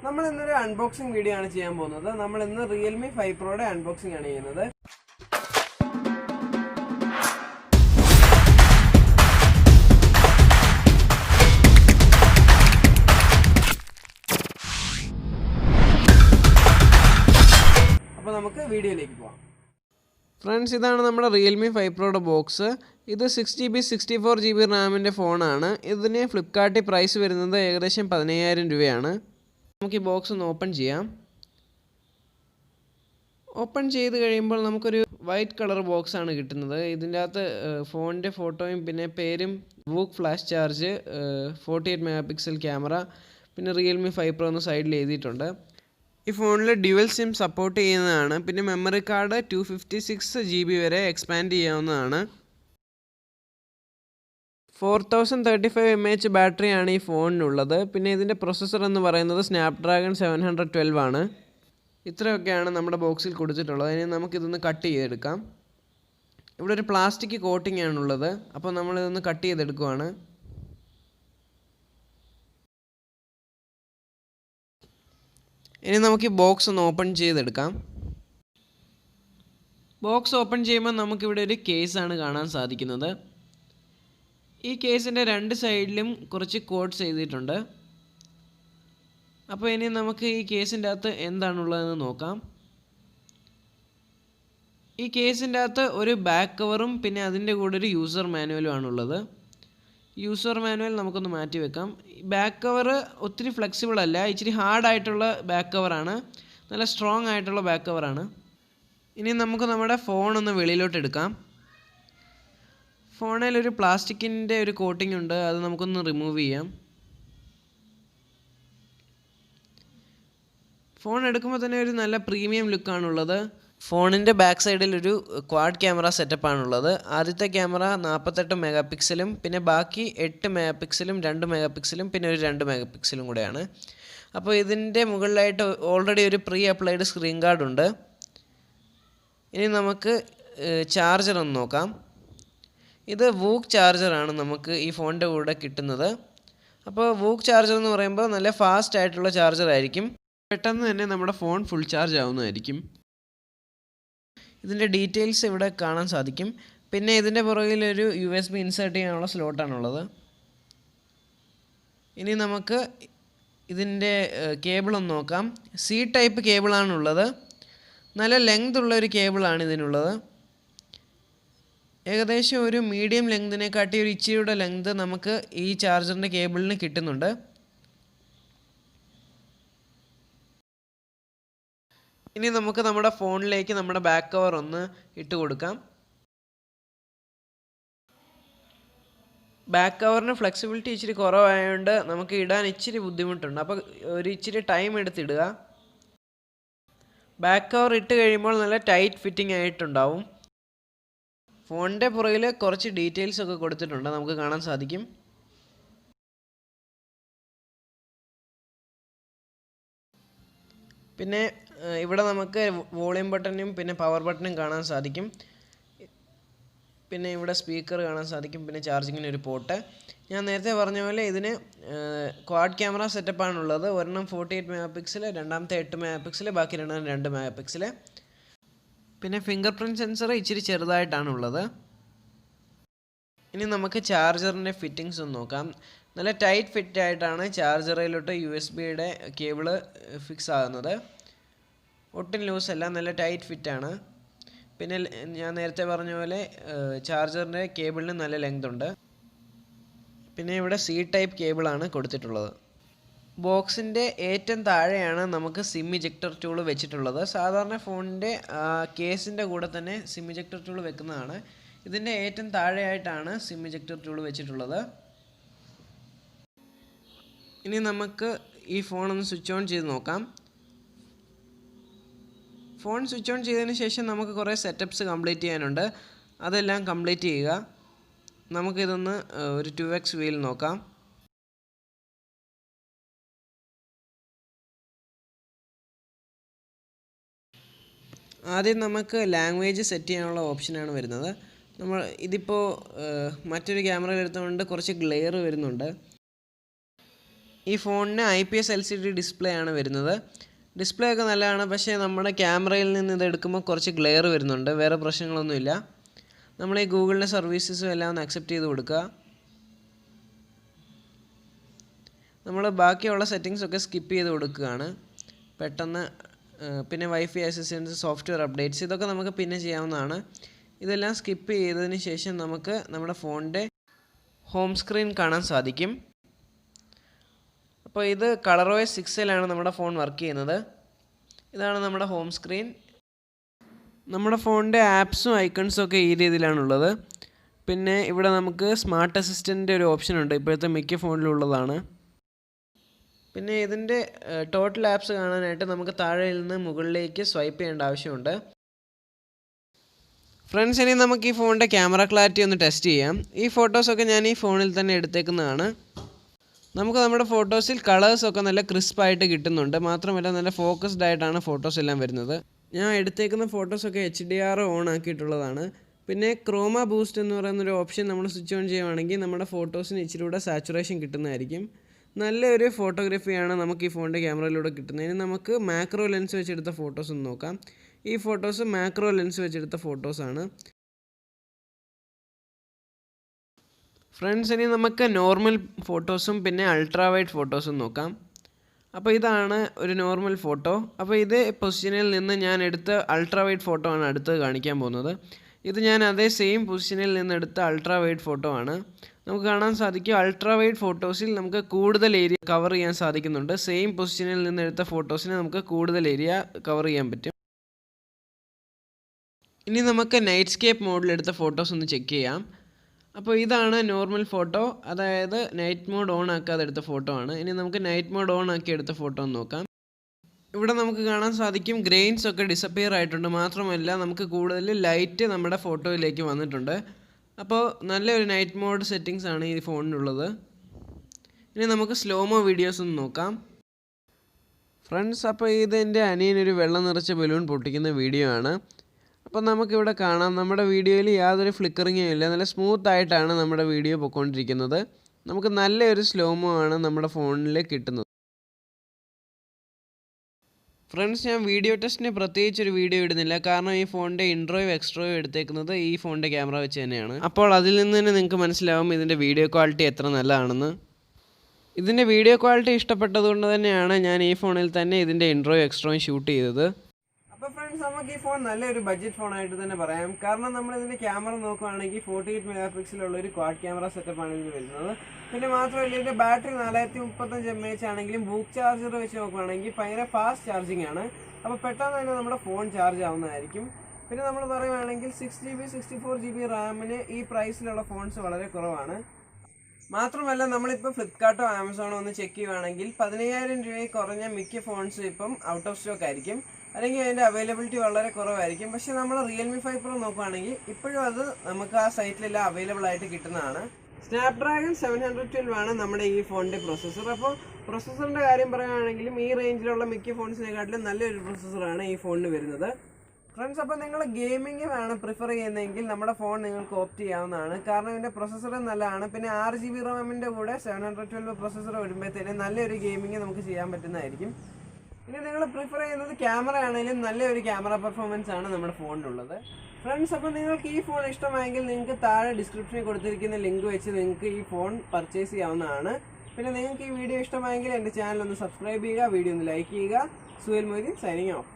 നമ്മൾ ഇന്നൊരു unboxing video ആണ് ചെയ്യാൻ പോകുന്നത്. നമ്മൾ ഇന്ന് Realme 5 Proയുടെ അൺബോക്സിംഗ് ആണ് ചെയ്യുന്നത്. അപ്പോൾ നമുക്ക് വീഡിയോയിലേക്ക് പോകാം. ഫ്രണ്ട്സ്, ഇതാണ് നമ്മുടെ Realme 5 Proയുടെ ബോക്സ്. ഇത് 6GB 64GB റാമിൻ്റെ ഫോണാണ്. ഇതിന് ഫ്ലിപ്കാർട്ടിൽ പ്രൈസ് വരുന്നത് ഏകദേശം 15,000 രൂപയാണ്. നമുക്ക് ഈ ബോക്സ് ഒന്ന് ഓപ്പൺ ചെയ്യാം. ഓപ്പൺ ചെയ്ത് കഴിയുമ്പോൾ നമുക്കൊരു വൈറ്റ് കളർ ബോക്സാണ് കിട്ടുന്നത്. ഇതിൻ്റെ അകത്ത് ഫോണിൻ്റെ ഫോട്ടോയും പിന്നെ പേരും VOOC flash charge 48 MP camera പിന്നെ Realme 5 Pro എന്ന സൈഡിൽ എഴുതിയിട്ടുണ്ട്. ഈ ഫോണിൽ ഡ്യുവൽ സിം സപ്പോർട്ട് ചെയ്യുന്നതാണ്. പിന്നെ മെമ്മറി കാർഡ് 256GB വരെ എക്സ്പാൻഡ് ചെയ്യാവുന്നതാണ്. 4035 mAh ബാറ്ററിയാണ് ഈ ഫോണിനുള്ളത്. പിന്നെ ഇതിൻ്റെ പ്രൊസസ്സർ എന്ന് പറയുന്നത് സ്നാപ്ഡ്രാഗൺ 712 ആണ്. ഇത്രയൊക്കെയാണ് നമ്മുടെ ബോക്സിൽ കൊടുത്തിട്ടുള്ളത്. ഇനി നമുക്കിതൊന്ന് കട്ട് ചെയ്തെടുക്കാം. ഇവിടെ ഒരു പ്ലാസ്റ്റിക് കോട്ടിംഗ് ആണുള്ളത്. അപ്പോൾ നമ്മളിതൊന്ന് കട്ട് ചെയ്തെടുക്കുവാണ്. ഇനി നമുക്ക് ഈ ബോക്സ് ഒന്ന് ഓപ്പൺ ചെയ്തെടുക്കാം. ബോക്സ് ഓപ്പൺ ചെയ്യുമ്പോൾ നമുക്കിവിടെ ഒരു കേസാണ് കാണാൻ സാധിക്കുന്നത്. ഈ കേസിൻ്റെ രണ്ട് സൈഡിലും കുറച്ച് കോഡ്സ് എഴുതിയിട്ടുണ്ട്. അപ്പോൾ ഇനി നമുക്ക് ഈ കേസിൻ്റെ അകത്ത് എന്താണുള്ളതെന്ന് നോക്കാം. ഈ കേസിൻ്റെ അകത്ത് ഒരു ബാക്ക് കവറും പിന്നെ അതിൻ്റെ കൂടെ ഒരു യൂസർ മാനുവലും ആണുള്ളത്. യൂസർ മാനുവൽ നമുക്കൊന്ന് മാറ്റി വെക്കാം. ബാക്ക് കവർ ഒത്തിരി ഫ്ലെക്സിബിൾ അല്ല, ഇച്ചിരി ഹാർഡായിട്ടുള്ള ബാക്ക് കവറാണ്. നല്ല സ്ട്രോങ് ആയിട്ടുള്ള ബാക്ക് കവറാണ്. ഇനി നമുക്ക് നമ്മുടെ ഫോണൊന്ന് വെളിയിലോട്ട് എടുക്കാം. ഫോണിൽ ഒരു പ്ലാസ്റ്റിക്കിൻ്റെ ഒരു കോട്ടിംഗ് ഉണ്ട്, അത് നമുക്കൊന്ന് റിമൂവ് ചെയ്യാം. ഫോൺ എടുക്കുമ്പോൾ തന്നെ ഒരു നല്ല പ്രീമിയം ലുക്കാണുള്ളത്. ഫോണിൻ്റെ ബാക്ക് സൈഡിൽ ഒരു ക്വാഡ് ക്യാമറ സെറ്റപ്പാണുള്ളത്. ആദ്യത്തെ ക്യാമറ 48 MP പിന്നെ ബാക്കി 8 MP 2 MP പിന്നെ ഒരു 2 MP കൂടെയാണ്. അപ്പോൾ ഇതിൻ്റെ മുകളിലായിട്ട് ഓൾറെഡി ഒരു പ്രീ അപ്ലൈഡ് സ്ക്രീൻ ഗാർഡ് ഉണ്ട്. ഇനി നമുക്ക് ചാർജർ ഒന്ന് നോക്കാം. ഇത് വൂക്ക് ചാർജറാണ് നമുക്ക് ഈ ഫോണിൻ്റെ കൂടെ കിട്ടുന്നത്. അപ്പോൾ വൂക്ക് ചാർജർ എന്ന് പറയുമ്പോൾ നല്ല ഫാസ്റ്റ് ആയിട്ടുള്ള ചാർജർ ആയിരിക്കും. പെട്ടെന്ന് തന്നെ നമ്മുടെ ഫോൺ ഫുൾ ചാർജ് ആവുന്നതായിരിക്കും. ഇതിൻ്റെ ഡീറ്റെയിൽസ് ഇവിടെ കാണാൻ സാധിക്കും. പിന്നെ ഇതിൻ്റെ പുറകിലൊരു USB ഇൻസേർട്ട് ചെയ്യാനുള്ള സ്ലോട്ടാണുള്ളത്. ഇനി നമുക്ക് ഇതിൻ്റെ കേബിൾ ഒന്ന് നോക്കാം. C ടൈപ്പ് കേബിളാണുള്ളത്. നല്ല ലെങ്ത് ഉള്ളൊരു കേബിളാണ് ഇതിനുള്ളത്. ഏകദേശം ഒരു മീഡിയം ലെങ്തിനെക്കാട്ടി ഒരു ഇച്ചിരിയുടെ ലെങ്ത് നമുക്ക് ഈ ചാർജറിൻ്റെ കേബിളിന് കിട്ടുന്നുണ്ട്. ഇനി നമുക്ക് നമ്മുടെ ഫോണിലേക്ക് നമ്മുടെ ബാക്ക് കവർ ഒന്ന് ഇട്ട് കൊടുക്കാം. ബാക്ക് കവറിന് ഫ്ലെക്സിബിലിറ്റി ഇച്ചിരി കുറവായതുകൊണ്ട് നമുക്ക് ഇടാൻ ഇച്ചിരി ബുദ്ധിമുട്ടുണ്ട്. അപ്പോൾ ഒരു ഇച്ചിരി ടൈം എടുത്തിടുക. ബാക്ക് കവർ ഇട്ട് കഴിയുമ്പോൾ നല്ല ടൈറ്റ് ഫിറ്റിംഗ് ആയിട്ടുണ്ടാവും. ഫോണിൻ്റെ പുറകിൽ കുറച്ച് ഡീറ്റെയിൽസ് ഒക്കെ കൊടുത്തിട്ടുണ്ട്, നമുക്ക് കാണാൻ സാധിക്കും. പിന്നെ ഇവിടെ നമുക്ക് വോളിയം ബട്ടണും പിന്നെ പവർ ബട്ടണും കാണാൻ സാധിക്കും. പിന്നെ ഇവിടെ സ്പീക്കർ കാണാൻ സാധിക്കും. പിന്നെ ചാർജിങ്ങിന് ഒരു പോർട്ട്. ഞാൻ നേരത്തെ പറഞ്ഞ പോലെ ഇതിന് ക്വാഡ് ക്യാമറ സെറ്റപ്പാണുള്ളത്. ഒരെണ്ണം 48 MP, രണ്ടാമത്തെ 8 MP, ബാക്കി രണ്ടെണ്ണം 2 MP. പിന്നെ ഫിംഗർ പ്രിൻറ്റ് സെൻസർ ഇച്ചിരി ചെറുതായിട്ടാണുള്ളത്. ഇനി നമുക്ക് ചാർജറിൻ്റെ ഫിറ്റിങ്സ് ഒന്ന് നോക്കാം. നല്ല ടൈറ്റ് ഫിറ്റ് ആയിട്ടാണ് ചാർജറിലോട്ട് USB-യുടെ കേബിള് ഫിക്സ് ആകുന്നത്. ഒട്ടും ലൂസ് അല്ല, നല്ല ടൈറ്റ് ഫിറ്റാണ്. പിന്നെ ഞാൻ നേരത്തെ പറഞ്ഞ പോലെ ചാർജറിൻ്റെ കേബിളിന് നല്ല ലെങ്ത് ഉണ്ട്. പിന്നെ ഇവിടെ C ടൈപ്പ് കേബിളാണ് കൊടുത്തിട്ടുള്ളത്. ബോക്സിൻ്റെ ഏറ്റവും താഴെയാണ് നമുക്ക് സിം ഇജക്ടർ ടൂൾ വെച്ചിട്ടുള്ളത്. സാധാരണ ഫോണിൻ്റെ കേസിൻ്റെ കൂടെ തന്നെ സിം ഇജക്ടർ ടൂൾ വെക്കുന്നതാണ്. ഇതിൻ്റെ ഏറ്റവും താഴെയായിട്ടാണ് സിം ഇജക്ടർ ടൂൾ വെച്ചിട്ടുള്ളത്. ഇനി നമുക്ക് ഈ ഫോണൊന്ന് സ്വിച്ച് ഓൺ ചെയ്ത് നോക്കാം. ഫോൺ സ്വിച്ച് ഓൺ ചെയ്തതിന് ശേഷം നമുക്ക് കുറേ സെറ്റപ്സ് കംപ്ലീറ്റ് ചെയ്യാനുണ്ട്. അതെല്ലാം കംപ്ലീറ്റ് ചെയ്യുക. നമുക്കിതൊന്ന് ഒരു 2x വീൽ നോക്കാം. ആദ്യം നമുക്ക് ലാംഗ്വേജ് സെറ്റ് ചെയ്യാനുള്ള ഓപ്ഷനാണ് വരുന്നത്. ഇതിപ്പോൾ മറ്റൊരു ക്യാമറയിൽ എടുത്തുകൊണ്ട് കുറച്ച് ഗ്ലെയർ വരുന്നുണ്ട്. ഈ ഫോണിന് IPS LCD ഡിസ്പ്ലേ ആണ് വരുന്നത്. ഡിസ്പ്ലേ ഒക്കെ നല്ലതാണ്, പക്ഷേ നമ്മുടെ ക്യാമറയിൽ നിന്ന് ഇത് എടുക്കുമ്പോൾ കുറച്ച് ഗ്ലെയർ വരുന്നുണ്ട്. വേറെ പ്രശ്നങ്ങളൊന്നുമില്ല. നമ്മൾ ഈ ഗൂഗിളിൻ്റെ സർവീസസും എല്ലാം ഒന്ന് അക്സെപ്റ്റ് ചെയ്ത് കൊടുക്കുക. നമ്മൾ ബാക്കിയുള്ള സെറ്റിങ്സ് ഒക്കെ സ്കിപ്പ് ചെയ്ത് കൊടുക്കുകയാണ് പെട്ടെന്ന്. പിന്നെ വൈഫൈ അസിസ്റ്റൻസ്, സോഫ്റ്റ്വെയർ അപ്ഡേറ്റ്സ്, ഇതൊക്കെ നമുക്ക് പിന്നെ ചെയ്യാവുന്നതാണ്. ഇതെല്ലാം സ്കിപ്പ് ചെയ്തതിന് ശേഷം നമുക്ക് നമ്മുടെ ഫോണിൻ്റെ ഹോം സ്ക്രീൻ കാണാൻ സാധിക്കും. അപ്പോൾ ഇത് ColorOS 6ലാണ് നമ്മുടെ ഫോൺ വർക്ക് ചെയ്യുന്നത്. ഇതാണ് നമ്മുടെ ഹോം സ്ക്രീൻ. നമ്മുടെ ഫോണിൻ്റെ ആപ്സും ഐക്കൺസും ഒക്കെ ഈ രീതിയിലാണുള്ളത്. പിന്നെ ഇവിടെ നമുക്ക് സ്മാർട്ട് അസിസ്റ്റൻറ്റിൻ്റെ ഒരു ഓപ്ഷൻ ഉണ്ട്, ഇപ്പോഴത്തെ മിക്ക ഫോണിലുള്ളതാണ്. പിന്നെ ഇതിൻ്റെ ടോട്ടൽ ആപ്സ് കാണാനായിട്ട് നമുക്ക് താഴെ നിന്ന് മുകളിലേക്ക് സ്വൈപ്പ് ചെയ്യേണ്ട ആവശ്യമുണ്ട്. ഫ്രണ്ട്സ്, ഇനി നമുക്ക് ഈ ഫോണിൻ്റെ ക്യാമറ ക്ലാരിറ്റി ഒന്ന് ടെസ്റ്റ് ചെയ്യാം. ഈ ഫോട്ടോസൊക്കെ ഞാൻ ഈ ഫോണിൽ തന്നെ എടുത്തേക്കുന്നതാണ്. നമുക്ക് നമ്മുടെ ഫോട്ടോസിൽ കളേഴ്സൊക്കെ നല്ല ക്രിസ്പായിട്ട് കിട്ടുന്നുണ്ട്. മാത്രമല്ല നല്ല ഫോക്കസ്ഡ് ആയിട്ടാണ് ഫോട്ടോസ് എല്ലാം വരുന്നത്. ഞാൻ എടുത്തേക്കുന്ന ഫോട്ടോസൊക്കെ HDR ഓൺ ആക്കിയിട്ടുള്ളതാണ്. പിന്നെ ക്രോമ ബൂസ്റ്റ് എന്ന് പറയുന്നൊരു ഓപ്ഷൻ നമ്മൾ സ്വിച്ച് ഓൺ ചെയ്യുവാണെങ്കിൽ നമ്മുടെ ഫോട്ടോസിന് ഇച്ചിരി കൂടെ സാച്ചുറേഷൻ കിട്ടുന്നതായിരിക്കും. നല്ലൊരു ഫോട്ടോഗ്രാഫിയാണ് നമുക്ക് ഈ ഫോണിൻ്റെ ക്യാമറയിലൂടെ കിട്ടുന്നത്. ഇനി നമുക്ക് മാക്രോ ലെൻസ് വെച്ചെടുത്ത ഫോട്ടോസ് ഒന്ന് നോക്കാം. ഈ ഫോട്ടോസ് മാക്രോ ലെൻസ് വെച്ചെടുത്ത ഫോട്ടോസാണ്. ഫ്രണ്ട്സ്, ഇനി നമുക്ക് നോർമൽ ഫോട്ടോസും പിന്നെ അൾട്രാ വൈഡ് ഫോട്ടോസും നോക്കാം. അപ്പോൾ ഇതാണ് ഒരു നോർമൽ ഫോട്ടോ. അപ്പോൾ ഇത് പൊസിഷനിൽ നിന്ന് ഞാൻ എടുത്ത അൾട്രാ വൈഡ് ഫോട്ടോ ആണ് അടുത്ത് കാണിക്കാൻ പോകുന്നത്. ഇത് ഞാൻ അതേ സെയിം പൊസിഷനിൽ നിന്ന് എടുത്ത അൾട്രാ വൈഡ് ഫോട്ടോ ആണ്. നമുക്ക് കാണാൻ സാധിക്കും അൾട്രാ വൈഡ് ഫോട്ടോസിൽ നമുക്ക് കൂടുതൽ ഏരിയ കവർ ചെയ്യാൻ സാധിക്കുന്നുണ്ട്. സെയിം പൊസിഷനിൽ നിന്ന് എടുത്ത ഫോട്ടോസിന് നമുക്ക് കൂടുതൽ ഏരിയ കവർ ചെയ്യാൻ പറ്റും. ഇനി നമുക്ക് നൈറ്റ് സ്കേപ്പ് മോഡിലെടുത്ത ഫോട്ടോസ് ഒന്ന് ചെക്ക് ചെയ്യാം. അപ്പോൾ ഇതാണ് നോർമൽ ഫോട്ടോ, അതായത് നൈറ്റ് മോഡ് ഓൺ ആക്കാതെ എടുത്ത ഫോട്ടോ ആണ്. ഇനി നമുക്ക് നൈറ്റ് മോഡ് ഓൺ ആക്കി എടുത്ത ഫോട്ടോ ഒന്ന് നോക്കാം. ഇവിടെ നമുക്ക് കാണാൻ സാധിക്കും ഗ്രെയിൻസ് ഒക്കെ ഡിസപ്പിയർ ആയിട്ടുണ്ട്. മാത്രമല്ല നമുക്ക് കൂടുതൽ ലൈറ്റ് നമ്മുടെ ഫോട്ടോയിലേക്ക് വന്നിട്ടുണ്ട്. അപ്പോൾ നല്ലൊരു നൈറ്റ് മോഡ് സെറ്റിങ്സ് ആണ് ഈ ഫോണിനുള്ളത്. ഇനി നമുക്ക് സ്ലോമോ വീഡിയോസ് ഒന്ന് നോക്കാം. ഫ്രണ്ട്സ്, അപ്പോൾ ഇത് എൻ്റെ അനിയനൊരു വെള്ളം നിറച്ച ബലൂൺ പൊട്ടിക്കുന്ന വീഡിയോ ആണ്. അപ്പോൾ നമുക്കിവിടെ കാണാം നമ്മുടെ വീഡിയോയിൽ യാതൊരു ഫ്ലിക്കറിങ്ങും ഇല്ല. നല്ല സ്മൂത്ത് ആയിട്ടാണ് നമ്മുടെ വീഡിയോ പൊയ്ക്കൊണ്ടിരിക്കുന്നത്. നമുക്ക് നല്ലൊരു സ്ലോമോ ആണ് നമ്മുടെ ഫോണിൽ കിട്ടുന്നത്. ഫ്രണ്ട്സ്, ഞാൻ വീഡിയോ ടെസ്റ്റിന് പ്രത്യേകിച്ചൊരു വീഡിയോ ഇടുന്നില്ല. കാരണം ഈ ഫോണിൻ്റെ ഇൻട്രോയും എക്സ്ട്രോയും എടുത്തേക്കുന്നത് ഈ ഫോണിൻ്റെ ക്യാമറ വെച്ച് തന്നെയാണ്. അപ്പോൾ അതിൽ നിന്ന് തന്നെ നിങ്ങൾക്ക് മനസ്സിലാവും ഇതിൻ്റെ വീഡിയോ ക്വാളിറ്റി എത്ര നല്ലതാണെന്ന്. ഇതിൻ്റെ വീഡിയോ ക്വാളിറ്റി ഇഷ്ടപ്പെട്ടതുകൊണ്ട് തന്നെയാണ് ഞാൻ ഈ ഫോണിൽ തന്നെ ഇതിൻ്റെ ഇൻട്രോയും എക്സ്ട്രോയും ഷൂട്ട് ചെയ്തത്. അപ്പോൾ ഫ്രണ്ട്സ്, നമുക്ക് ഈ ഫോൺ നല്ലൊരു ബഡ്ജറ്റ് ഫോണായിട്ട് തന്നെ പറയാം. കാരണം നമ്മൾ ഇതിൻ്റെ ക്യാമറ നോക്കുകയാണെങ്കിൽ 48 മെഗാ പിക്സലുള്ള ഒരു ക്വാഡ് ക്യാമറ സെറ്റപ്പാണ് ഇതിൽ വരുന്നത്. പിന്നെ മാത്രമല്ല ഇതിൻ്റെ ബാറ്ററി 4035 mAh ആണെങ്കിലും ബൂക്ക് ചാർജർ വെച്ച് നോക്കുകയാണെങ്കിൽ ഭയങ്കര ഫാസ്റ്റ് ചാർജിങ് ആണ്. അപ്പോൾ പെട്ടെന്ന് തന്നെ നമ്മുടെ ഫോൺ ചാർജ് ആവുന്നതായിരിക്കും. പിന്നെ നമ്മൾ പറയുകയാണെങ്കിൽ 6GB 64GB റാമിന് ഈ പ്രൈസിലുള്ള ഫോൺസ് വളരെ കുറവാണ്. മാത്രമല്ല നമ്മളിപ്പോൾ ഫ്ലിപ്കാർട്ടോ ആമസോണോ ഒന്ന് ചെക്ക് ചെയ്യുകയാണെങ്കിൽ 15000 രൂപയിൽ കുറഞ്ഞ മിക്ക ഫോൺസും ഇപ്പം ഔട്ട് ഓഫ് സ്റ്റോക്ക് ആയിരിക്കും, അല്ലെങ്കിൽ അതിൻ്റെ അവൈലബിലിറ്റി വളരെ കുറവായിരിക്കും. പക്ഷേ നമ്മൾ Realme 5 Pro നോക്കുകയാണെങ്കിൽ ഇപ്പോഴും അത് നമുക്ക് ആ സൈറ്റിലെല്ലാം അവൈലബിൾ ആയിട്ട് കിട്ടുന്നതാണ്. സ്നാപ്ഡ്രാഗൺ 712 ആണ് നമ്മുടെ ഈ ഫോണിൻ്റെ പ്രൊസസ്സർ. അപ്പോൾ പ്രൊസസ്സറിൻ്റെ കാര്യം പറയുകയാണെങ്കിലും ഈ റേഞ്ചിലുള്ള മിക്ക ഫോൺസിനെക്കാട്ടിലും നല്ലൊരു പ്രൊസസ്സറാണ് ഈ ഫോണിന് വരുന്നത്. ഫ്രണ്ട്സ്, അപ്പോൾ നിങ്ങൾ ഗെയിമിംഗ് ആണ് പ്രിഫർ ചെയ്യുന്നതെങ്കിൽ നമ്മുടെ ഫോൺ നിങ്ങൾക്ക് ഓപ്റ്റ് ചെയ്യാവുന്നതാണ്. കാരണം ഇതിൻ്റെ പ്രൊസസ്സർ നല്ലതാണ്. പിന്നെ 6GB റാമിൻ്റെ കൂടെ 712 പ്രൊസസ്സർ വരുമ്പോഴത്തേനും നല്ലൊരു ഗെയിമിംഗ് നമുക്ക് ചെയ്യാൻ പറ്റുന്നതായിരിക്കും. ഇനി നിങ്ങൾ പ്രിഫർ ചെയ്യുന്നത് ക്യാമറ ആണെങ്കിലും നല്ലൊരു ക്യാമറ പെർഫോമൻസ് ആണ് നമ്മുടെ ഫോണിനുള്ളത്. ഫ്രണ്ട്സ്, അപ്പോൾ നിങ്ങൾക്ക് ഈ ഫോൺ ഇഷ്ടമായെങ്കിൽ നിങ്ങൾക്ക് താഴെ ഡിസ്ക്രിപ്ഷനിൽ കൊടുത്തിരിക്കുന്ന ലിങ്ക് വെച്ച് നിങ്ങൾക്ക് ഈ ഫോൺ പർച്ചേസ് ചെയ്യാവുന്നതാണ്. പിന്നെ നിങ്ങൾക്ക് ഈ വീഡിയോ ഇഷ്ടമായെങ്കിൽ എൻ്റെ ചാനൽ ഒന്ന് സബ്സ്ക്രൈബ് ചെയ്യുക, വീഡിയോ ഒന്ന് ലൈക്ക് ചെയ്യുക. Suhail Moideen signing of.